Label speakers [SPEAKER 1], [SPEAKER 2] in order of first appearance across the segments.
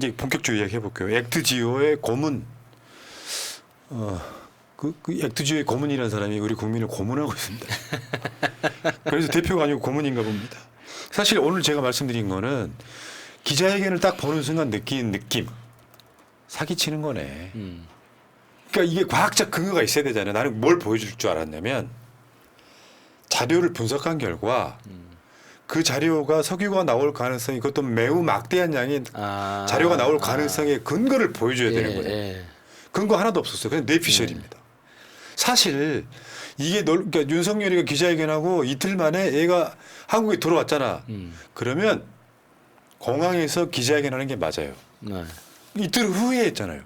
[SPEAKER 1] 이제 본격적으로 이야기해 볼게요. 액트지오의 고문. 그 액트지오의 고문이라는 사람이 우리 국민을 고문하고 있습니다. 그래서 대표가 아니고 고문인가 봅니다. 사실 오늘 제가 말씀드린 거는 기자회견을 딱 보는 순간 느낀 느낌. 사기치는 거네. 그러니까 이게 과학적 근거가 있어야 되잖아요. 나는 뭘 보여줄 줄 알았냐면 자료를 분석한 결과 그 자료가 석유가 나올 가능성이 그것도 매우 막대한 양의 자료가 나올 가능성의 근거를 보여줘야 되는 거예요. 근거 하나도 없었어요. 그냥 뇌피셜입니다. 사실 이게 그러니까 윤석열이가 기자회견하고 이틀 만에 얘가 한국에 들어왔잖아. 그러면 공항에서 기자회견하는 게 맞아요.
[SPEAKER 2] 네.
[SPEAKER 1] 이틀 후에 했잖아요.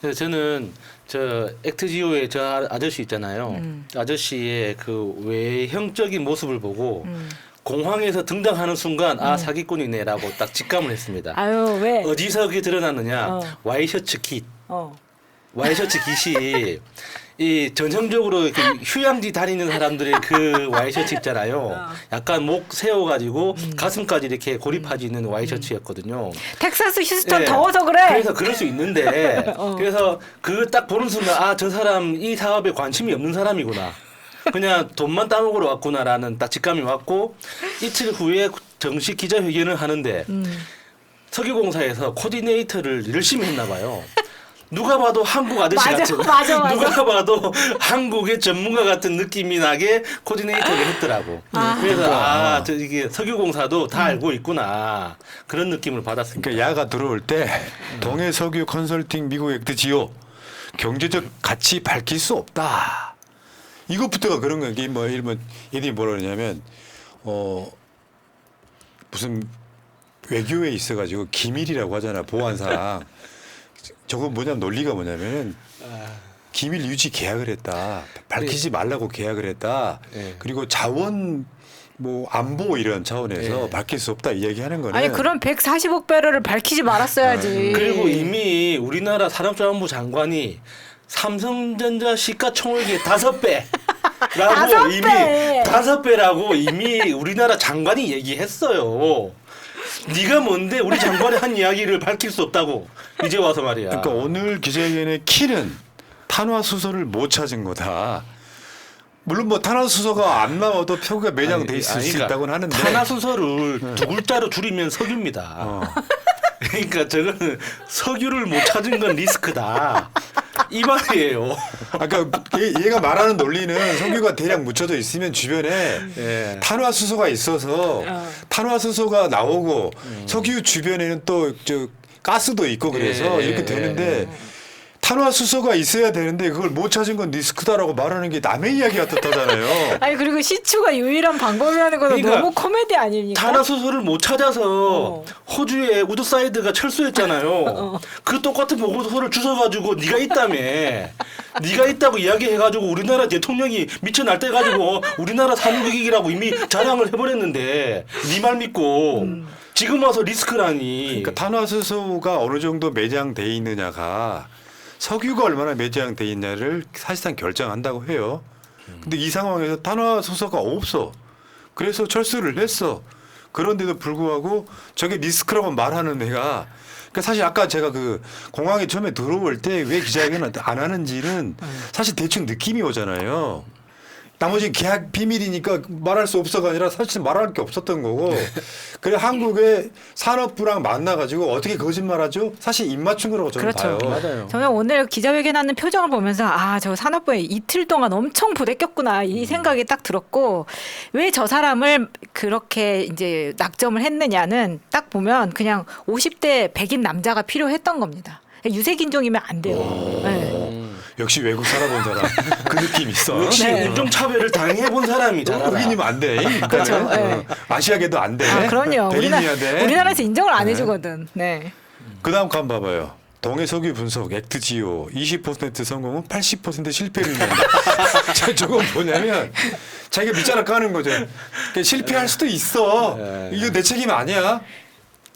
[SPEAKER 2] 그래서 저는 저 액트지오의 저 아저씨 있잖아요. 아저씨의 그 외형적인 모습을 보고 공항에서 등장하는 순간 아 사기꾼이네라고 딱 직감을 했습니다.
[SPEAKER 3] 아유 왜?
[SPEAKER 2] 어디서 그게 드러났느냐? 와이셔츠 킷. 와이셔츠 깃이 이 전형적으로 이렇게 휴양지 다니는 사람들의 그 와이셔츠 있잖아요. 약간 목 세워가지고 가슴까지 이렇게 고립하지 있는 와이셔츠였거든요.
[SPEAKER 3] 텍사스 휴스턴
[SPEAKER 2] 네.
[SPEAKER 3] 더워서 그래.
[SPEAKER 2] 그래서 그럴 수 있는데 그래서 그 딱 보는 순간 아 저 사람 이 사업에 관심이 없는 사람이구나. 그냥 돈만 따먹으러 왔구나라는 딱 직감이 왔고 이틀 후에 정식 기자회견을 하는데 석유공사에서 코디네이터를 열심히 했나 봐요. 누가 봐도 한국 아저씨 같은
[SPEAKER 3] 맞아.
[SPEAKER 2] 누가 봐도 한국의 전문가 같은 느낌이 나게 코디네이터를 했더라고. 그래서 저 이게 석유공사도 다 알고 있구나 그런 느낌을 받았습니다.
[SPEAKER 1] 그러니까 야가 들어올 때 동해석유 컨설팅 미국 액트지오 경제적 가치 밝힐 수 없다. 이것부터가 그런 거야. 이게 뭐 이러면 얘들이 뭐라 그러냐면 무슨 외교에 있어가지고 기밀이라고 하잖아 보안상. 저거 뭐냐면 논리가 뭐냐면은 기밀 유지 계약을 했다. 밝히지 말라고 계약을 했다. 그리고 자원 뭐 안보 이런 차원에서 밝힐 수 없다 이야기하는 거는.
[SPEAKER 3] 아니 그럼 140억 배럴을 밝히지 말았어야지.
[SPEAKER 2] 그리고 이미 우리나라 산업자원부 장관이 삼성전자 시가총액의 5배. 라고 이미 5배라고 이미 우리나라 장관이 얘기했어요. 네가 뭔데 우리 장관이 한 이야기를 밝힐 수 없다고 이제 와서 말이야.
[SPEAKER 1] 그러니까 오늘 기자회견의 키는 탄화수소를 못 찾은 거다. 물론 뭐 탄화수소가 안 나와도 표가 매장돼 있을 수 있다고는 하는데
[SPEAKER 2] 탄화수소를 두 글자로 줄이면 석유입니다. 그러니까 저거는 석유를 못 찾은 건 리스크다. 이 말이에요.
[SPEAKER 1] 아까 얘가 말하는 논리는 석유가 대량 묻혀져 있으면 주변에 탄화수소가 있어서 탄화수소가 나오고 석유 주변에는 또 저 가스도 있고 그래서 이렇게 되는데 탄화수소가 있어야 되는데 그걸 못 찾은 건 리스크다라고 말하는 게 남의 이야기 같았다잖아요.
[SPEAKER 3] 아니 그리고 시추가 유일한 방법이라는 건
[SPEAKER 2] 그러니까
[SPEAKER 3] 너무 코미디 아닙니까?
[SPEAKER 2] 탄화수소를 못 찾아서 호주의 우드사이드가 철수했잖아요. 그 똑같은 보고서를 주워가지고 네가 있다며. 네가 있다고 이야기해가지고 우리나라 대통령이 미쳐 날때 가지고 우리나라 산유국이라고 이미 자랑을 해버렸는데 네 말 믿고 지금 와서 리스크라니.
[SPEAKER 1] 그러니까 탄화수소가 어느 정도 매장돼 있느냐가 석유가 얼마나 매장돼 있냐를 사실상 결정한다고 해요. 근데 이 상황에서 탄화수소가 없어. 그래서 철수를 했어. 그런데도 불구하고 저게 리스크라고 말하는 애가 그러니까 사실 아까 제가 그 공항에 처음에 들어올 때 왜 기자회견을 안 하는지는 사실 대충 느낌이 오잖아요. 나머지 계약 비밀이니까 말할 수 없어가 아니라 사실 말할 게 없었던 거고. 그래 한국의 산업부랑 만나가지고 어떻게 거짓말하죠? 사실 입맞춘 거라고 저는
[SPEAKER 3] 그렇죠.
[SPEAKER 1] 봐요.
[SPEAKER 2] 맞아요.
[SPEAKER 3] 저는 오늘 기자회견하는 표정을 보면서 아, 저 산업부에 이틀 동안 엄청 부대꼈구나 이 생각이 딱 들었고 왜 저 사람을 그렇게 이제 낙점을 했느냐는 딱 보면 그냥 50대 백인 남자가 필요했던 겁니다. 유색인종이면 안 돼요. 네.
[SPEAKER 1] 역시 외국 살아본 사람 그 느낌 있어.
[SPEAKER 2] 역시 인종차별을 당해본 사람이 잘 알아.
[SPEAKER 1] 흑인이면 안 돼.
[SPEAKER 3] 그렇죠. 네.
[SPEAKER 1] 아시아계도 안 돼.
[SPEAKER 3] 아, 그럼요.
[SPEAKER 1] 대리인이야 돼.
[SPEAKER 3] 우리나라에서 인정을 안 해주거든. 네.
[SPEAKER 1] 그다음 거 한번 봐봐요. 동해석유 분석 액트지오 20% 성공은 80% 실패를 얘기한다. 저건 뭐냐면 자기가 밑자락 까는 거죠. 그러니까 실패할 수도 있어. 이거 내 책임 아니야.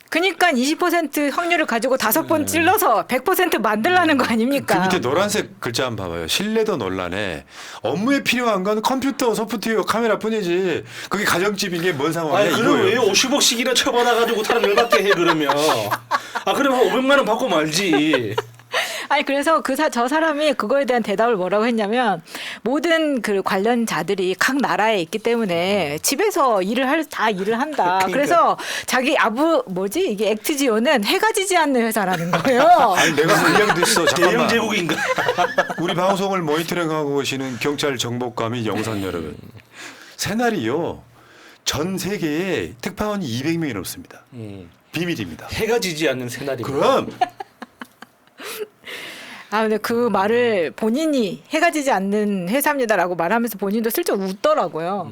[SPEAKER 3] 그러니까 20% 확률을 가지고 5번 찔러서 100% 만들라는 거
[SPEAKER 1] 그
[SPEAKER 3] 아닙니까?
[SPEAKER 1] 밑에 노란색 글자 한번 봐봐요. 신뢰도 논란에 업무에 필요한 건 컴퓨터, 소프트웨어, 카메라뿐이지. 그게 가정집인 게 뭔 상황이야
[SPEAKER 2] 아니 그럼 왜
[SPEAKER 1] 이거예요.
[SPEAKER 2] 50억씩이나 쳐받아가지고 사람 열받게 해 그러면? 아 그러면 한 500만 원 받고 말지.
[SPEAKER 3] 아니 그래서 저 사람이 그거에 대한 대답을 뭐라고 했냐면 모든 그 관련자들이 각 나라에 있기 때문에 집에서 다 일을 한다.
[SPEAKER 2] 그러니까.
[SPEAKER 3] 그래서 자기 뭐지 이게 액트지오는 해가 지지 않는 회사라는 거예요.
[SPEAKER 1] 아니 내가 그 이야기도 있어.
[SPEAKER 2] 대영
[SPEAKER 1] 잠깐만.
[SPEAKER 2] 제국인가?
[SPEAKER 1] 우리 방송을 모니터링하고 계시는 경찰 정보과 및 영상 여러분. 새날이요. 전 세계에 특파원이 200명이 넘습니다. 비밀입니다.
[SPEAKER 2] 해가 지지 않는 새날이.
[SPEAKER 1] 그럼
[SPEAKER 3] 아 근데 그 말을 본인이 해가 지지 않는 회사입니다라고 말하면서 본인도 슬쩍 웃더라고요.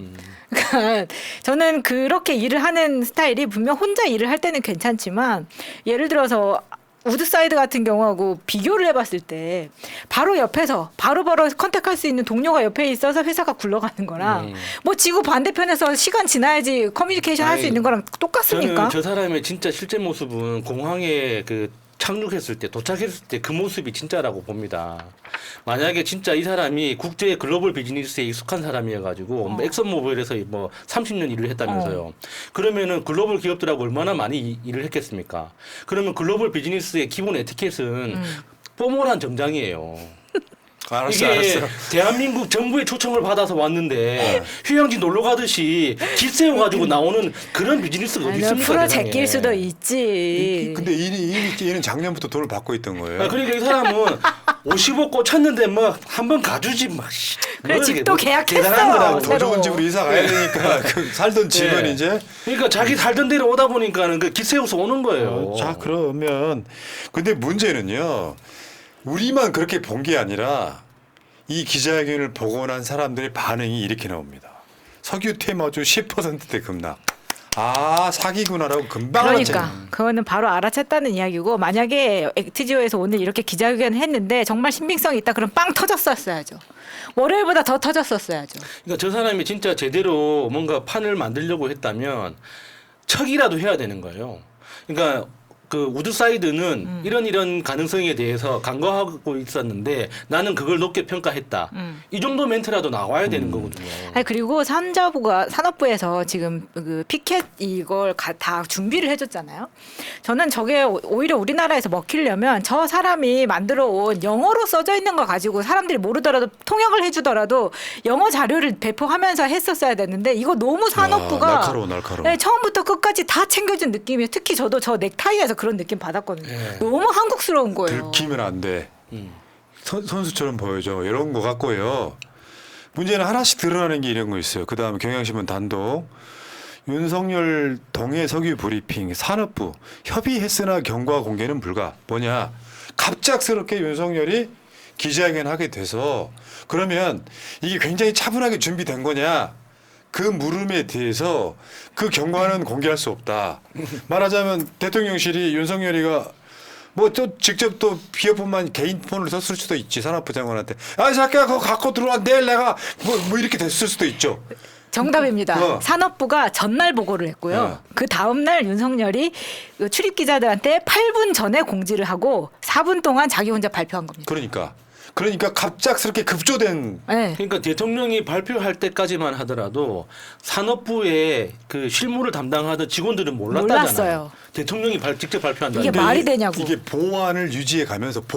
[SPEAKER 3] 그러니까 저는 그렇게 일을 하는 스타일이 분명 혼자 일을 할 때는 괜찮지만 예를 들어서 우드사이드 같은 경우하고 비교를 해봤을 때 바로 옆에서 바로바로 컨택할 수 있는 동료가 옆에 있어서 회사가 굴러가는 거랑 뭐 지구 반대편에서 시간 지나야지 커뮤니케이션 할 수
[SPEAKER 2] 아니,
[SPEAKER 3] 있는 거랑 똑같습니까?
[SPEAKER 2] 저는 저 사람의 진짜 실제 모습은 공항에 그 착륙했을 때 도착했을 때 그 모습이 진짜라고 봅니다. 만약에 진짜 이 사람이 국제 글로벌 비즈니스에 익숙한 사람이어가지고 뭐 엑선모빌에서 뭐 30년 일을 했다면서요. 그러면은 글로벌 기업들하고 얼마나 많이 일을 했겠습니까? 그러면 글로벌 비즈니스의 기본 에티켓은 포멀한 정장이에요.
[SPEAKER 1] 알았어,
[SPEAKER 2] 이게
[SPEAKER 1] 알았어.
[SPEAKER 2] 대한민국 정부의 초청을 받아서 왔는데 휴양지 놀러 가듯이 길 세워가지고 나오는 그런 비즈니스가 어디
[SPEAKER 3] 아니,
[SPEAKER 2] 있습니까?
[SPEAKER 3] 풀어
[SPEAKER 2] 세상에.
[SPEAKER 3] 제낄 수도 있지.
[SPEAKER 1] 근데 얘는 작년부터 돈을 받고 있던 거예요.
[SPEAKER 2] 아, 그러니까 이 사람은 50억 꽂혔는데 뭐 한 번 가주지 막.
[SPEAKER 3] 그래, 집도 계약했어.
[SPEAKER 2] 대단한 거라고.
[SPEAKER 3] 새로.
[SPEAKER 1] 더 좋은 집으로 이사 가야 되니까 그 살던 집은
[SPEAKER 2] 네.
[SPEAKER 1] 이제
[SPEAKER 2] 그러니까 자기 살던 데로 오다 보니까는 그 기세워서 오는 거예요.
[SPEAKER 1] 자 그러면 근데 문제는요 우리만 그렇게 본 게 아니라 이 기자회견을 보고 난 사람들의 반응이 이렇게 나옵니다. 석유 테마주 10%대 급락. 아 사기구나라고 금방
[SPEAKER 3] 그러니까 그거는 바로 알아챘다는 이야기고 만약에 액트지오에서 오늘 이렇게 기자회견을 했는데 정말 신빙성이 있다 그럼 빵 터졌었어야죠. 월요일보다 더 터졌었어야죠.
[SPEAKER 2] 그러니까 저 사람이 진짜 제대로 뭔가 판을 만들려고 했다면 척이라도 해야 되는 거예요. 그러니까 그 우드사이드는 이런 가능성에 대해서 간과하고 있었는데 나는 그걸 높게 평가했다. 이 정도 멘트라도 나와야 되는 거거든요.
[SPEAKER 3] 아니 그리고 산업부에서 지금 그 피켓 이걸 다 준비를 해줬잖아요. 저는 저게 오히려 우리나라에서 먹히려면 저 사람이 만들어 온 영어로 써져 있는 거 가지고 사람들이 모르더라도 통역을 해주더라도 영어 자료를 배포하면서 했었어야 되는데 이거 너무 산업부가
[SPEAKER 1] 날카로워.
[SPEAKER 3] 네, 처음부터 끝까지 다 챙겨준 느낌이에요. 특히 저도 저 넥타이에서 그런 느낌 받았거든요.
[SPEAKER 2] 네.
[SPEAKER 3] 너무 한국스러운 거예요.
[SPEAKER 1] 들키면 안 돼. 선수처럼 보여줘. 이런 거 같고요. 문제는 하나씩 드러나는 게 이런 거 있어요. 그다음에 경향신문 단독. 윤석열 동해 석유 브리핑 산업부 협의했으나 경과 공개는 불가. 뭐냐. 갑작스럽게 윤석열이 기자회견 하게 돼서 그러면 이게 굉장히 차분하게 준비된 거냐. 그 물음에 대해서 그 경과는 공개할 수 없다. 말하자면 대통령실이 윤석열이가 뭐 또 직접 또 비어폰만 개인 폰을 썼을 수도 있지 산업부 장관한테 아 자기야 그거 갖고 들어와 내일 내가 뭐 이렇게 됐을 수도 있죠.
[SPEAKER 3] 정답입니다. 산업부가 전날 보고를 했고요. 그 다음 날 윤석열이 출입 기자들한테 8분 전에 공지를 하고 4분 동안 자기 혼자 발표한 겁니다.
[SPEAKER 1] 그러니까 갑작스럽게 급조된
[SPEAKER 3] 네.
[SPEAKER 2] 그러니까 대통령이 발표할 때까지만 하더라도 산업부의 그 실무를 담당하던 직원들은 몰랐다잖아요.
[SPEAKER 3] 몰랐어요.
[SPEAKER 2] 대통령이 직접 발표한다.
[SPEAKER 3] 이게 말이 되냐고.
[SPEAKER 1] 이게 보완을 유지해 가면서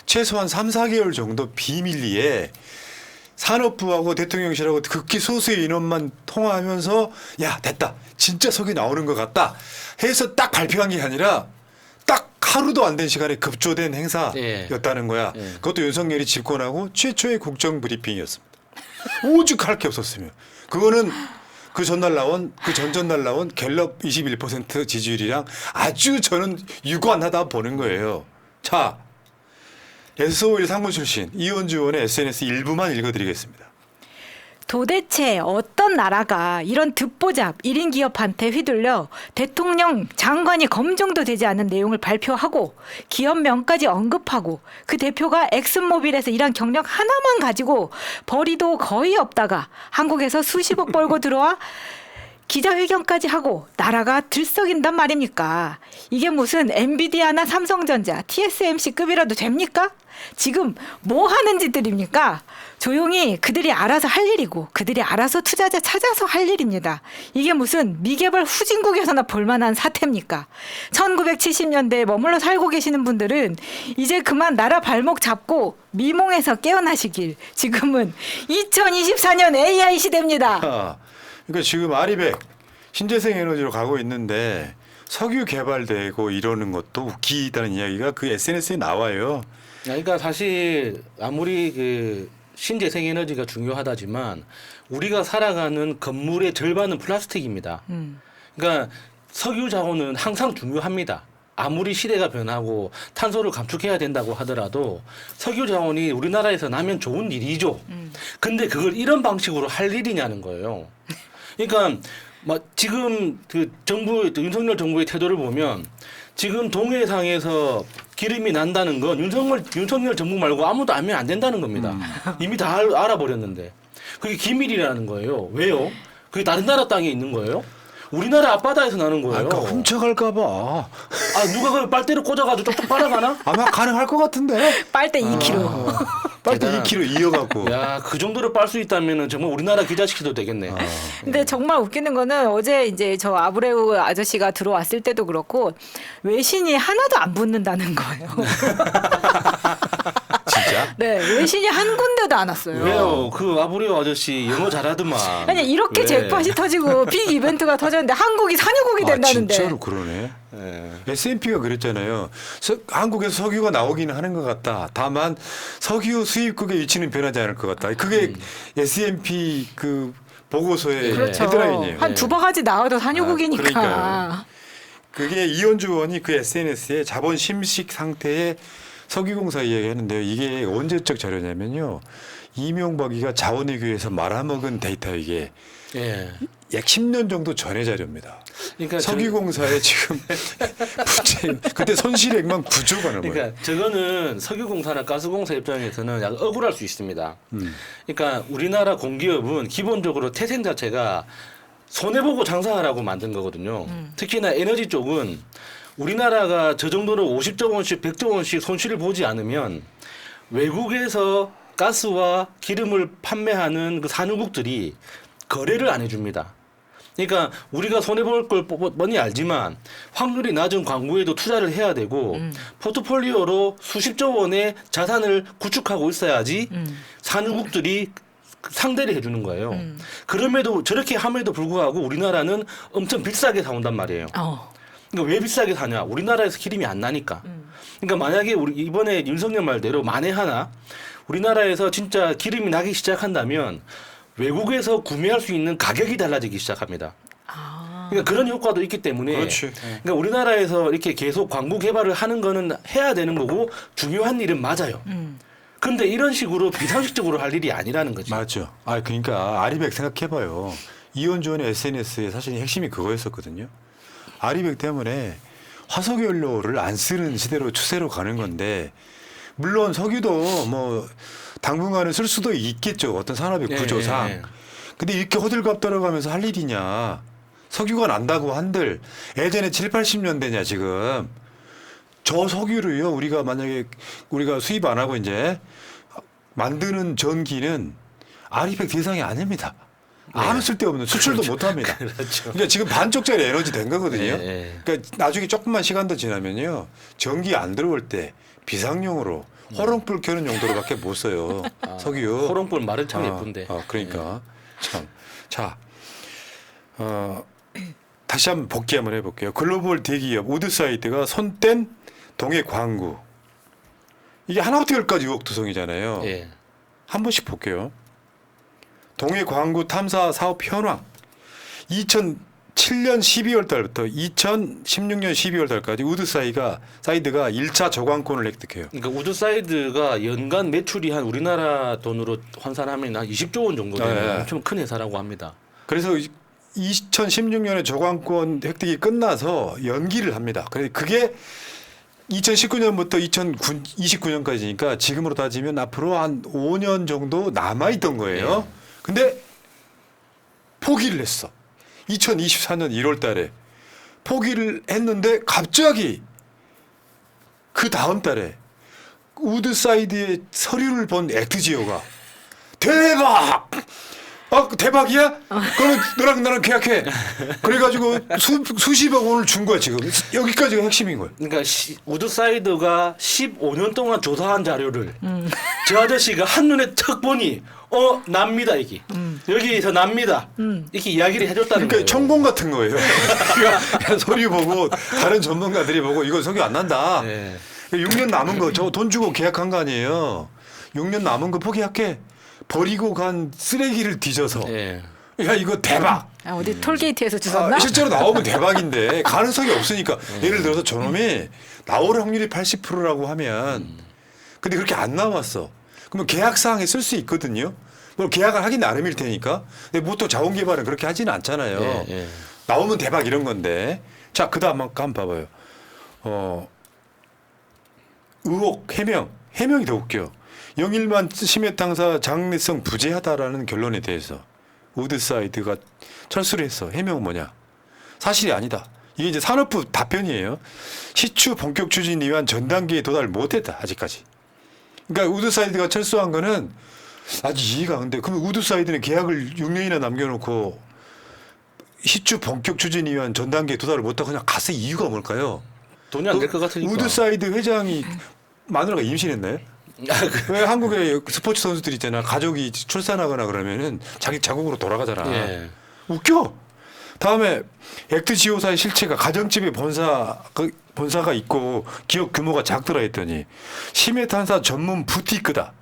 [SPEAKER 1] 최소한 3, 4개월 정도 비밀리에 산업부하고 대통령실하고 극히 소수의 인원만 통화하면서 야 됐다 진짜 석유 나오는 것 같다 해서 딱 발표한 게 아니라 딱 하루도 안 된 시간에 급조된 행사였다는 거야. 그것도 윤석열이 집권하고 최초의 국정 브리핑이었습니다. 오죽할 게 없었으면. 그거는 그 전전날 나온 갤럽 21% 지지율이랑 아주 저는 유관하다 보는 거예요. 자, S51 상무 출신 이원주 의원의 SNS 일부만 읽어드리겠습니다.
[SPEAKER 3] 도대체 어떤 나라가 이런 듣보잡 1인 기업한테 휘둘려 대통령 장관이 검증도 되지 않은 내용을 발표하고 기업명까지 언급하고 그 대표가 엑슨모빌에서 일한 경력 하나만 가지고 벌이도 거의 없다가 한국에서 수십억 벌고 들어와 기자회견까지 하고 나라가 들썩인단 말입니까? 이게 무슨 엔비디아나 삼성전자, TSMC급이라도 됩니까? 지금 뭐 하는 짓들입니까? 조용히 그들이 알아서 할 일이고 그들이 알아서 투자자 찾아서 할 일입니다. 이게 무슨 미개발 후진국에서나 볼만한 사태입니까? 1970년대에 머물러 살고 계시는 분들은 이제 그만 나라 발목 잡고 미몽에서 깨어나시길. 지금은 2024년 AI 시대입니다.
[SPEAKER 1] 그러니까 지금 아리백 신재생 에너지로 가고 있는데 석유 개발되고 이러는 것도 웃기다는 이야기가 그 SNS에 나와요.
[SPEAKER 2] 그러니까 사실 아무리 그 신재생 에너지가 중요하다지만 우리가 살아가는 건물의 절반은 플라스틱입니다. 그러니까 석유 자원은 항상 중요합니다. 아무리 시대가 변하고 탄소를 감축해야 된다고 하더라도 석유 자원이 우리나라에서 나면 좋은 일이죠. 근데 그걸 이런 방식으로 할 일이냐는 거예요. 그러니까 막 지금 그 정부 윤석열 정부의 태도를 보면 지금 동해상에서 기름이 난다는 건 윤석열 정부 말고 아무도 알면 안 된다는 겁니다. 이미 다 알아버렸는데 그게 기밀이라는 거예요. 왜요? 그게 다른 나라 땅에 있는 거예요? 우리나라 앞바다에서 나는 거예요.
[SPEAKER 1] 아까 훔쳐갈까봐.
[SPEAKER 2] 아 누가 그걸 빨대로 꽂아가지고 쪽쪽 빨아가나?
[SPEAKER 1] 아마 가능할 것 같은데.
[SPEAKER 3] 빨대 2kg.
[SPEAKER 1] 빨대
[SPEAKER 2] 대단한.
[SPEAKER 1] 2kg 이어갖고.
[SPEAKER 2] 야, 그 정도로 빨 수 있다면은 정말 우리나라 기자시켜도 되겠네.
[SPEAKER 3] 근데 정말 웃기는 거는 어제 이제 저 아브레우 아저씨가 들어왔을 때도 그렇고 외신이 하나도 안 붙는다는 거예요.
[SPEAKER 1] 진짜?
[SPEAKER 3] 네, 외신이 한 군데도 안 왔어요.
[SPEAKER 2] 왜요? 그 아브리오 아저씨 영어 잘하더만.
[SPEAKER 3] 아니 이렇게
[SPEAKER 2] 왜?
[SPEAKER 3] 잭팟이 터지고 빅 이벤트가 터졌는데 한국이 산유국이 된다는데.
[SPEAKER 1] 진짜로 그러네. S&P가 그랬잖아요. 한국에서 석유가 나오기는 하는 것 같다. 다만 석유 수입국의 위치는 변하지 않을 것 같다. 그게 S&P 그 보고서의
[SPEAKER 3] 그렇죠.
[SPEAKER 1] 헤드라인이에요.
[SPEAKER 3] 한 두 바가지 나와도 산유국이니까.
[SPEAKER 1] 그러니까요. 그게 이현주 의원이 그 SNS에 자본 심식 상태에 석유공사 이야기하는데요. 이게 언제적 자료냐면요. 이명박이가 자원외교에서 말아먹은 데이터 이게
[SPEAKER 2] 예.
[SPEAKER 1] 약 10년 정도 전의 자료입니다.
[SPEAKER 2] 그러니까
[SPEAKER 1] 석유공사에 지금 문제, 그때 손실액만 9조가 넘어요.
[SPEAKER 2] 그러니까 저거는 석유공사나 가스공사 입장에서는 약간 억울할 수 있습니다. 그러니까 우리나라 공기업은 기본적으로 태생 자체가 손해보고 장사하라고 만든 거거든요. 특히나 에너지 쪽은 우리나라가 저 정도로 50조 원씩 100조 원씩 손실을 보지 않으면 외국에서 가스와 기름을 판매하는 그 산유국들이 거래를 안 해줍니다. 그러니까 우리가 손해볼 걸 뻔히 알지만 확률이 낮은 광구에도 투자를 해야 되고 포트폴리오로 수십조 원의 자산을 구축하고 있어야지 산유국들이 상대를 해주는 거예요. 그럼에도 저렇게 함에도 불구하고 우리나라는 엄청 비싸게 사온단 말이에요. 그러니까 왜 비싸게 사냐? 우리나라에서 기름이 안 나니까. 그러니까 만약에 우리 이번에 윤석열 말대로 만에 하나 우리나라에서 진짜 기름이 나기 시작한다면 외국에서 구매할 수 있는 가격이 달라지기 시작합니다. 그러니까 그런 효과도 있기 때문에
[SPEAKER 1] 그렇지.
[SPEAKER 2] 그러니까 우리나라에서 이렇게 계속 광부 개발을 하는 거는 해야 되는 거고 중요한 일은 맞아요. 근데 이런 식으로 비상식적으로 할 일이 아니라는 거지.
[SPEAKER 1] 맞죠. 아 그러니까 아리백 생각해봐요. 이현주 의원의 SNS의 사실 핵심이 그거였었거든요. 아리백 때문에 화석연료를 안 쓰는 시대로 추세로 가는 건데 물론 석유도 뭐 당분간은 쓸 수도 있겠죠. 어떤 산업의 구조상. 근데 이렇게 호들갑 떨어가면서 할 일이냐. 석유가 난다고 한들 예전에 7, 80년대냐 지금. 저 석유를요. 우리가 만약에 우리가 수입 안 하고 이제 만드는 전기는 아리백 대상이 아닙니다. 아무 쓸데없는 수출도 못 합니다.
[SPEAKER 2] 그렇죠.
[SPEAKER 1] 그러니까 지금 반쪽짜리 에너지 된 거거든요. 그러니까 나중에 조금만 시간 더 지나면요. 전기 안 들어올 때 비상용으로 호롱불 켜는 용도로밖에 못 써요. 석유.
[SPEAKER 2] 호롱불 말은 참 예쁜데.
[SPEAKER 1] 그러니까 참. 자, 다시 한번 복귀 한번 해볼게요. 글로벌 대기업 우드사이드가 손뗀 동해 광구. 이게 하나부터 열까지 의혹투성이잖아요.
[SPEAKER 2] 예.
[SPEAKER 1] 한 번씩 볼게요. 동해 광구 탐사 사업 현황. 2007년 12월 달부터 2016년 12월 달까지 우드사이드가 1차 저광권을 획득해요.
[SPEAKER 2] 그러니까 우드사이드가 연간 매출이 한 우리나라 돈으로 환산하면 한 20조 원 정도 되는 엄청 큰 회사라고 합니다.
[SPEAKER 1] 그래서 2016년에 저광권 획득이 끝나서 연기를 합니다. 그래서 그게 2019년부터 2029년까지니까 지금으로 따지면 앞으로 한 5년 정도 남아 있던 거예요. 근데 포기를 했어. 2024년 1월 달에 포기를 했는데 갑자기 그 다음 달에 우드사이드의 서류를 본 액트지오가 대박! 대박이야? 그러면 너랑 나랑 계약해. 그래가지고 수십억 원을 준 거야 지금. 여기까지가 핵심인 거야.
[SPEAKER 2] 그러니까 우드사이드가 15년 동안 조사한 자료를 저 아저씨가 한눈에 턱 보니 납니다 이게. 여기서 납니다. 이렇게 이야기를 해줬다는
[SPEAKER 1] 그러니까
[SPEAKER 2] 거예요.
[SPEAKER 1] 천공 같은 거예요. 그러니까 서류 보고 다른 전문가들이 보고 이거 석유 안 난다.
[SPEAKER 2] 네.
[SPEAKER 1] 6년 남은 거 저 돈 주고 계약한 거 아니에요. 6년 남은 거 포기할게. 버리고 간 쓰레기를 뒤져서
[SPEAKER 2] 예.
[SPEAKER 1] 야 이거 대박.
[SPEAKER 3] 어디 톨게이트에서 주웠나?
[SPEAKER 1] 실제로 나오면 대박인데 가능성이 없으니까 예를 들어서 저놈이 나올 확률이 80%라고 하면 근데 그렇게 안 나왔어. 그러면 계약 사항에 쓸 수 있거든요. 뭐 계약을 하긴 나름일 테니까. 근데 보통 자원 개발은 그렇게 하지는 않잖아요.
[SPEAKER 2] 예, 예.
[SPEAKER 1] 나오면 대박 이런 건데. 자, 그다음 한번 봐봐요. 의혹 해명이 더 웃겨. 영일만 심해 탕사 장래성 부재하다라는 결론에 대해서 우드사이드가 철수를 했어. 해명은 뭐냐? 사실이 아니다. 이게 이제 산업부 답변이에요. 시추 본격 추진 위한 전 단계에 도달 못했다 아직까지. 그러니까 우드사이드가 철수한 거는 아직 이해가 안 돼. 그럼 우드사이드는 계약을 6년이나 남겨놓고 시추 본격 추진 위한 전 단계에 도달을 못하고 그냥 갔을 이유가 뭘까요?
[SPEAKER 2] 돈이 안 될 것 같으니까.
[SPEAKER 1] 우드사이드 회장이 마누라가 임신했나요? 왜 한국에 스포츠 선수들 있잖아. 가족이 출산하거나 그러면은 자기 자국으로 돌아가잖아.
[SPEAKER 2] 예.
[SPEAKER 1] 웃겨. 다음에 액트지오사의 실체가 가정집에 본사가 있고 기업 규모가 작더라 했더니 심해탄사 전문 부티크다.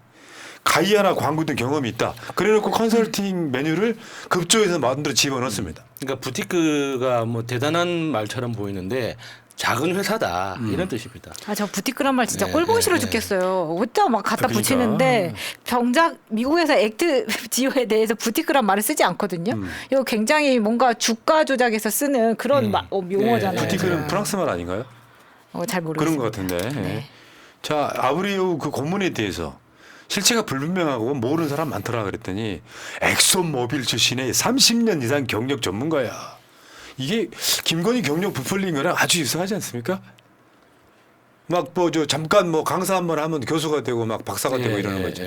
[SPEAKER 1] 가이아나 광고 등 경험이 있다. 그래놓고 컨설팅 메뉴를 급조해서 만들어 집어넣습니다.
[SPEAKER 2] 그러니까 부티크가 뭐 대단한 말처럼 보이는데 작은 회사다 이런 뜻입니다.
[SPEAKER 3] 저 부티크란 말 진짜
[SPEAKER 2] 네,
[SPEAKER 3] 꼴보기 싫어
[SPEAKER 2] 네,
[SPEAKER 3] 죽겠어요. 어디다 막 갖다
[SPEAKER 1] 그러니까.
[SPEAKER 3] 붙이는데 정작 미국에서 액트지오에 대해서 부티크란 말을 쓰지 않거든요. 이거 굉장히 뭔가 주가 조작에서 쓰는 그런 용어잖아요.
[SPEAKER 1] 부티크는 프랑스 말 아닌가요?
[SPEAKER 3] 잘 모르겠어요.
[SPEAKER 1] 그런 것 같은데.
[SPEAKER 3] 네.
[SPEAKER 1] 자, 아브리오 그 고문에 대해서 실체가 불분명하고 모르는 사람 많더라 그랬더니 엑소모빌 출신의 30년 이상 경력 전문가야. 이게 김건희 경력 부풀린 거랑 아주 유사하지 않습니까? 막 잠깐 강사 한번 하면 교수가 되고 막 박사가 되고 이러는 거죠.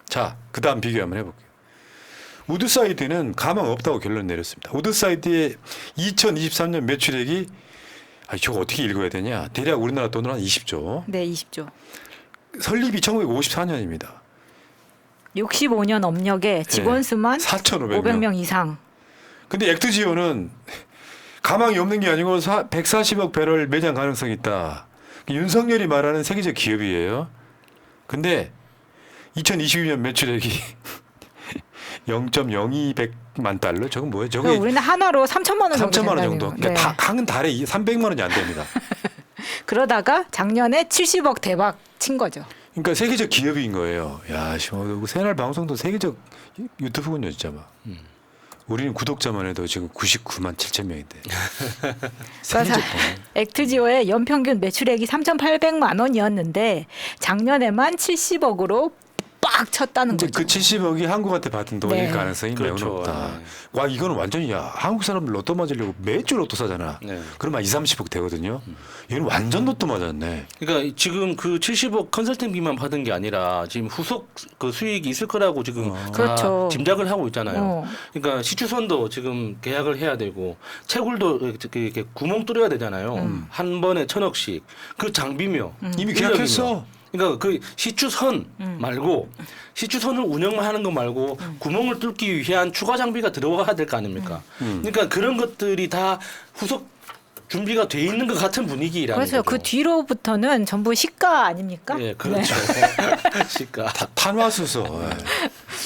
[SPEAKER 1] 자, 그다음 비교 한번 해볼게요. 우드사이드는 가망 없다고 결론 내렸습니다. 우드사이드의 2023년 매출액이 저거 어떻게 읽어야 되냐? 대략 우리나라 돈으로 한 20조.
[SPEAKER 3] 네, 20조.
[SPEAKER 1] 설립이 1954년입니다.
[SPEAKER 3] 65년 업력에 직원 수만 500명 이상.
[SPEAKER 1] 근데 액트지오는 가망이 없는 게 아니고 140억 배럴 매장 가능성이 있다. 윤석열이 말하는 세계적 기업이에요. 근데 2022년 매출액이 0.0200만 달러? 저건 뭐예요? 저게
[SPEAKER 3] 우리는 한화로 3천만 원 정도
[SPEAKER 1] 3천만 원
[SPEAKER 3] 된다네요.
[SPEAKER 1] 정도. 그러니까 한 달에 300만 원이 안 됩니다.
[SPEAKER 3] 그러다가 작년에 70억 대박 친 거죠.
[SPEAKER 1] 그러니까 세계적 기업인 거예요. 야, 새날 방송도 세계적 유튜브군요, 진짜 막. 우리는 구독자만 해도 지금 99만 7천 명인데.
[SPEAKER 3] 그래서 액트지오의 연평균 매출액이 3,800만 원이었는데 작년에만 70억으로 빡 쳤다는 거죠.
[SPEAKER 1] 그 70억이 한국한테 받은 돈일
[SPEAKER 3] 네.
[SPEAKER 1] 가능성이 매우
[SPEAKER 2] 그렇죠.
[SPEAKER 1] 높다. 와, 이거는 완전히 한국 사람들 로또 맞으려고 매주 로또 사잖아.
[SPEAKER 2] 네.
[SPEAKER 1] 그러면 20-30억 되거든요. 얘는 완전 로또 맞았네.
[SPEAKER 2] 그러니까 지금 그 70억 컨설팅비만 받은 게 아니라 지금 후속 그 수익이 있을 거라고 지금 다
[SPEAKER 3] 그렇죠.
[SPEAKER 2] 짐작을 하고 있잖아요. 그러니까 시추선도 지금 계약을 해야 되고 채굴도 이렇게 구멍 뚫어야 되잖아요. 한 번에 1,000억씩. 그 장비며
[SPEAKER 1] 이미
[SPEAKER 2] 인력이며.
[SPEAKER 1] 계약했어.
[SPEAKER 2] 그러니까 그 시추선 말고 시추선을 운영만 하는 거 말고 구멍을 뚫기 위한 추가 장비가 들어가야 될 거 아닙니까? 그러니까 그런 것들이 다 후속 준비가 돼 있는 것 같은 분위기라는
[SPEAKER 3] 그렇죠.
[SPEAKER 2] 거죠.
[SPEAKER 3] 그 뒤로부터는 전부 시가 아닙니까?
[SPEAKER 2] 예, 그렇죠. 시가.
[SPEAKER 1] 탄화수소.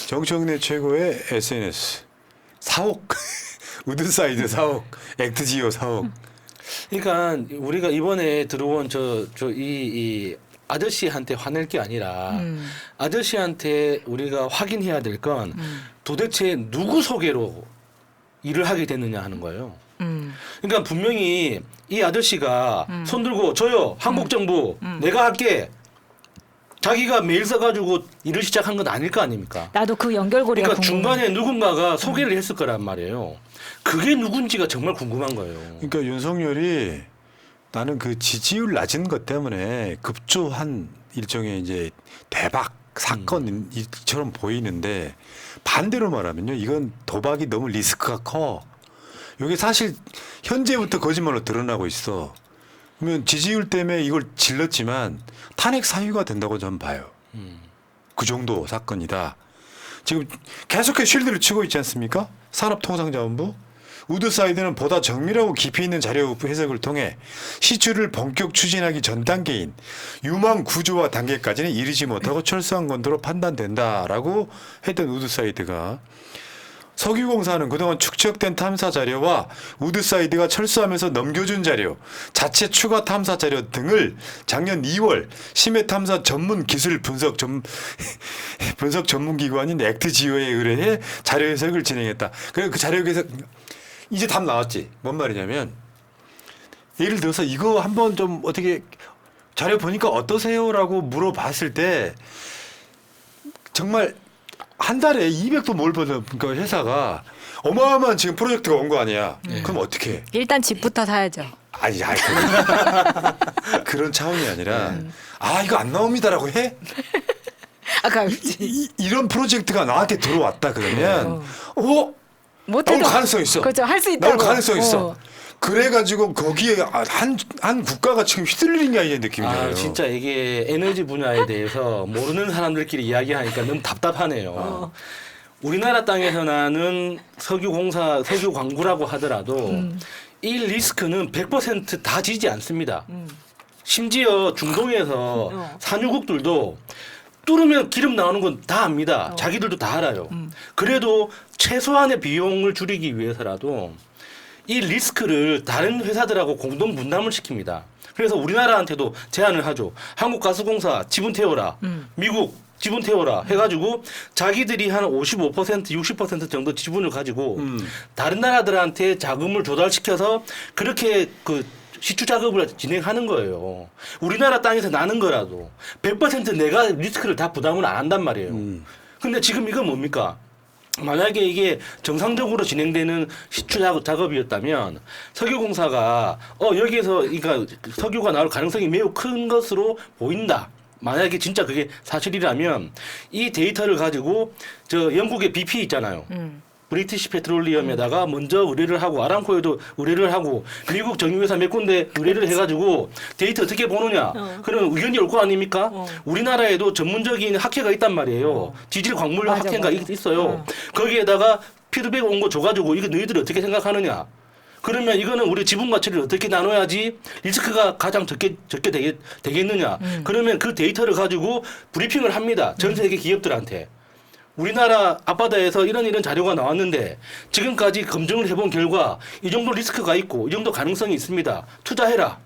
[SPEAKER 1] 정청래 최고의 SNS. 4억. 우드사이드 4억. 액트지오 4억.
[SPEAKER 2] 그러니까 우리가 이번에 들어온 이 아저씨한테 화낼 게 아니라 아저씨한테 우리가 확인해야 될 건 도대체 누구 소개로 일을 하게 됐느냐 하는 거예요. 그러니까 분명히 이 아저씨가 손 들고 저요 한국 정부 내가 할게 자기가 메일 써가지고 일을 시작한 건 아닐 거 아닙니까?
[SPEAKER 3] 나도 그 연결고리가
[SPEAKER 2] 그러니까
[SPEAKER 3] 궁금해.
[SPEAKER 2] 중간에 누군가가 소개를 했을 거란 말이에요. 그게 누군지가 정말 궁금한 거예요.
[SPEAKER 1] 그러니까 윤석열이 나는 그 지지율 낮은 것 때문에 급조한 일종의 이제 대박 사건처럼 보이는데 반대로 말하면요, 이건 도박이 너무 리스크가 커. 이게 사실 현재부터 거짓말로 드러나고 있어. 그러면 지지율 때문에 이걸 질렀지만 탄핵 사유가 된다고 저는 봐요. 그 정도 사건이다. 지금 계속해서 쉴드를 치고 있지 않습니까? 산업통상자원부. 우드사이드는 보다 정밀하고 깊이 있는 자료 해석을 통해 시추를 본격 추진하기 전 단계인 유망 구조화 단계까지는 이르지 못하고 철수한 건도로 판단된다라고 했던 우드사이드가, 석유공사는 그동안 축적된 탐사 자료와 우드사이드가 철수하면서 넘겨준 자료, 자체 추가 탐사 자료 등을 작년 2월 심해탐사 전문 기술 분석 전문기관인 액트지오에 의뢰해 자료 해석을 진행했다. 그리고 그 자료 해석 이제 답 나왔지. 뭔 말이냐면, 예를 들어서 이거 한번 좀 어떻게 자료 보니까 어떠세요라고 물어봤을 때 정말 한 달에 200도 뭘 버는 그 회사가 어마어마한 지금 프로젝트가 온 거 아니야. 그럼 어떻게 해?
[SPEAKER 3] 일단 집부터 사야죠.
[SPEAKER 1] 아니, 그런 차원이 아니라 아 이거 안 나옵니다라고 해?
[SPEAKER 3] 아까
[SPEAKER 1] 이런 프로젝트가 나한테 들어왔다 그러면 나올 가능성 있어.
[SPEAKER 3] 그렇죠. 할 수 있다고.
[SPEAKER 1] 나올 가능성 있어. 그래가지고 거기에 한 국가가 지금 휘둘리는 게 아니냐 느낌이 들어요.
[SPEAKER 2] 진짜 이게 에너지 분야에 대해서 모르는 사람들끼리 이야기하니까 너무 답답하네요. 우리나라 땅에서 나는 석유공사, 석유 광구라고 하더라도 이 리스크는 100% 다 지지 않습니다. 심지어 중동에서 산유국들도 뚫으면 기름 나오는 건 다 압니다. 자기들도 다 알아요. 그래도 최소한의 비용을 줄이기 위해서라도 이 리스크를 다른 회사들하고 공동 분담을 시킵니다. 그래서 우리나라한테도 제안을 하죠. 한국가스공사 지분 태워라. 미국 지분 태워라. 해가지고 자기들이 한 55%, 60% 정도 지분을 가지고 다른 나라들한테 자금을 조달시켜서 그렇게 그 시추 작업을 진행하는 거예요. 우리나라 땅에서 나는 거라도 100% 내가 리스크를 다 부담을 안 한단 말이에요. 근데 지금 이건 뭡니까? 만약에 이게 정상적으로 진행되는 시추 작업이었다면 석유공사가 여기에서 그러니까 석유가 나올 가능성이 매우 큰 것으로 보인다. 만약에 진짜 그게 사실이라면 이 데이터를 가지고 저 영국의 BP 있잖아요. 브리티시 페트롤리엄에다가 먼저 의뢰를 하고 아람코에도 의뢰를 하고 미국 정유회사 몇 군데 의뢰를 해가지고 데이터 어떻게 보느냐 그런 의견이 올 거 아닙니까? 우리나라에도 전문적인 학회가 있단 말이에요. 지질 광물 학회가 있어요. 거기에다가 피드백 온 거 줘가지고 이거 너희들이 어떻게 생각하느냐? 그러면 이거는 우리 지분 가치를 어떻게 나눠야지 리스크가 가장 적게 되겠느냐? 그러면 그 데이터를 가지고 브리핑을 합니다. 전 세계 기업들한테. 우리나라 앞바다에서 이런 자료가 나왔는데 지금까지 검증을 해본 결과 이 정도 리스크가 있고 이 정도 가능성이 있습니다. 투자해라.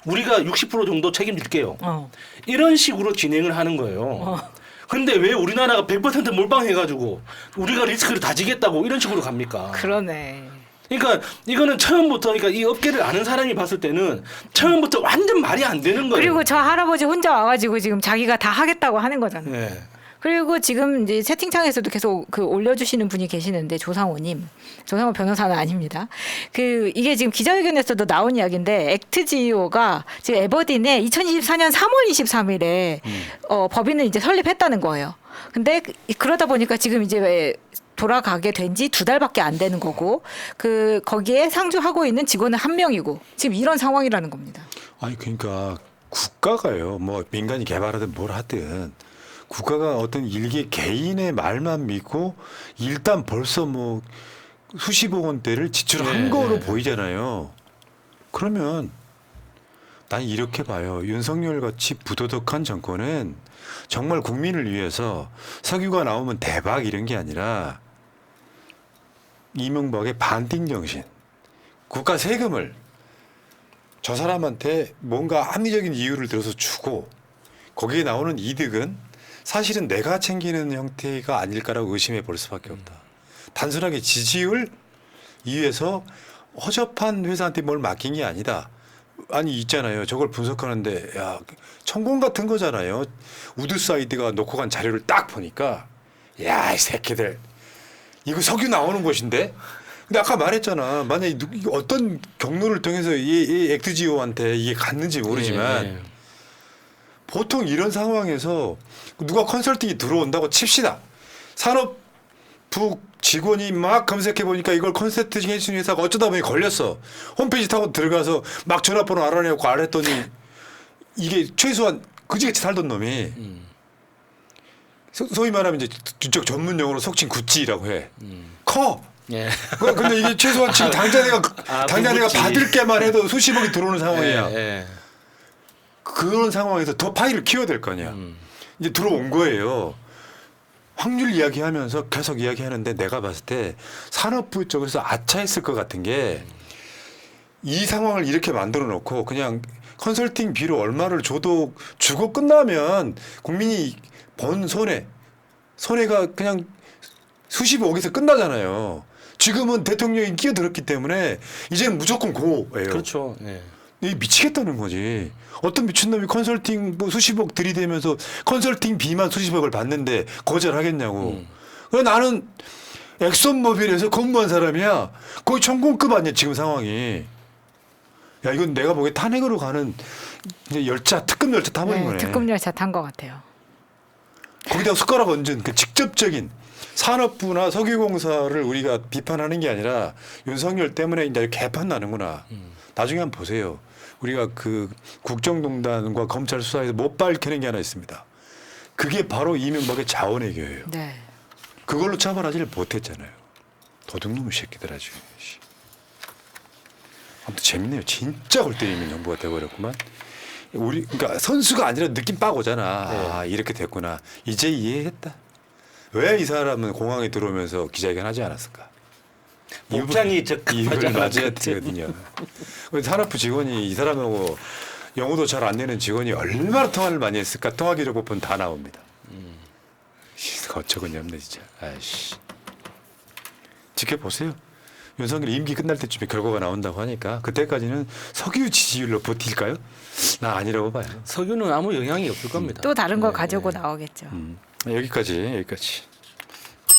[SPEAKER 2] 우리가 60% 정도 책임질게요. 이런 식으로 진행을 하는 거예요. 근데 왜 우리나라가 100% 몰빵해가지고 우리가 리스크를 다 지겠다고 이런 식으로 갑니까?
[SPEAKER 3] 그러네.
[SPEAKER 2] 그러니까 이거는 처음부터 그러니까 이 업계를 아는 사람이 봤을 때는 처음부터 완전 말이 안 되는 거예요.
[SPEAKER 3] 그리고 저 할아버지 혼자 와가지고 지금 자기가 다 하겠다고 하는 거잖아요.
[SPEAKER 2] 네.
[SPEAKER 3] 그리고 지금 이제 채팅창에서도 계속 그 올려주시는 분이 계시는데 조상호님, 조상호 변호사는 아닙니다. 그 이게 지금 기자회견에서도 나온 이야기인데 액트지오가 지금 에버딘에 2024년 3월 23일에 법인을 이제 설립했다는 거예요. 근데 그러다 보니까 지금 이제 왜 돌아가게 된 지 2달밖에 안 되는 거고 그 거기에 상주하고 있는 직원은 1명이고 지금 이런 상황이라는 겁니다.
[SPEAKER 1] 아니 그러니까 국가가요, 뭐 민간이 개발하든 뭘 하든. 국가가 어떤 일개 개인의 말만 믿고 일단 벌써 뭐 수십억 원대를 지출한 거로 보이잖아요. 그러면 난 이렇게 봐요. 윤석열 같이 부도덕한 정권은 정말 국민을 위해서 석유가 나오면 대박 이런 게 아니라 이명박의 반띵 정신. 국가 세금을 저 사람한테 뭔가 합리적인 이유를 들어서 주고 거기에 나오는 이득은 사실은 내가 챙기는 형태가 아닐까라고 의심해 볼 수밖에 없다. 단순하게 지지율 이유에서 허접한 회사한테 뭘 맡긴 게 아니다. 아니 있잖아요. 저걸 분석하는데 야 천공 같은 거잖아요. 우드사이드가 놓고 간 자료를 딱 보니까 야 이 새끼들 이거 석유 나오는 곳인데 근데 아까 말했잖아. 만약에 어떤 경로를 통해서 이 액트지오한테 이게 갔는지 모르지만
[SPEAKER 2] 예.
[SPEAKER 1] 보통 이런 상황에서 누가 컨설팅이 들어온다고 칩시다. 산업부 직원이 막 검색해 보니까 이걸 컨설팅 해주는 회사가 어쩌다 보니 걸렸어. 홈페이지 타고 들어가서 막 전화번호 알아내고 알았더니 이게 최소한 그지같이 살던 놈이 소위 말하면 이제 이쪽 전문 용어로 속칭 구찌라고 해. 커.
[SPEAKER 2] 예.
[SPEAKER 1] 근데 이게 최소한 지금 당장 내가 당장 내가
[SPEAKER 2] 구찌.
[SPEAKER 1] 받을 게만 해도 수십억이 들어오는 상황이야.
[SPEAKER 2] 예.
[SPEAKER 1] 그런 상황에서 더 파일을 키워야 될 거 아니야. 이제 들어온 거예요. 확률 이야기하면서 계속 이야기하는데 내가 봤을 때 산업부 쪽에서 아차했을 것 같은 게 이 상황을 이렇게 만들어 놓고 그냥 컨설팅 비로 얼마를 줘도 주고 끝나면 국민이 번 손해가 그냥 수십억에서 끝나잖아요. 지금은 대통령이 끼어들었기 때문에 이제는 무조건 고예요.
[SPEAKER 2] 그렇죠. 예.
[SPEAKER 1] 이게 미치겠다는 거지. 어떤 미친놈이 컨설팅 뭐 수십억 들이대면서 컨설팅 비만 수십억을 받는데 거절하겠냐고. 그래 나는 엑슨모빌에서 근무한 사람이야. 거의 천공급 아니야 지금 상황이. 야 이건 내가 보기에 탄핵으로 가는 이제 열차 특급 열차 타버린 거네.
[SPEAKER 3] 특급 열차 탄 것 같아요.
[SPEAKER 1] 거기다가 숟가락 얹은 그 직접적인 산업부나 석유공사를 우리가 비판하는 게 아니라 윤석열 때문에 이제 개판 나는구나. 나중에 한번 보세요. 우리가 그 국정농단과 검찰 수사에서 못 밝혀낸 게 하나 있습니다. 그게 바로 이명박의 자원외교예요.
[SPEAKER 3] 네.
[SPEAKER 1] 그걸로 처벌하지를 못했잖아요. 도둑놈의 새끼들 아주. 아무튼 재밌네요. 진짜 골 때리는 정부가 돼버렸구만. 우리 그러니까 선수가 아니라 느낌 빡 오잖아. 아 이렇게 됐구나. 이제 이해했다. 왜 이 사람은 공항에 들어오면서 기자회견 하지 않았을까?
[SPEAKER 2] 목장이 적합하지
[SPEAKER 1] 이유를 맞아야
[SPEAKER 2] 않았거든.
[SPEAKER 1] 되거든요. 산업부 직원이 이 사람하고 영어도 잘 안 되는 직원이 얼마나 통화를 많이 했을까? 통화 기록 보면 다 나옵니다. 어처구니 없네 진짜. 아이씨. 지켜보세요. 윤석열 임기 끝날 때쯤에 결과가 나온다고 하니까 그때까지는 석유 지지율로 버틸까요? 나 아니라고 봐요.
[SPEAKER 2] 석유는 아무 영향이 없을 겁니다.
[SPEAKER 3] 또 다른 거
[SPEAKER 1] 네,
[SPEAKER 3] 가지고
[SPEAKER 1] 네.
[SPEAKER 3] 나오겠죠.
[SPEAKER 1] 여기까지.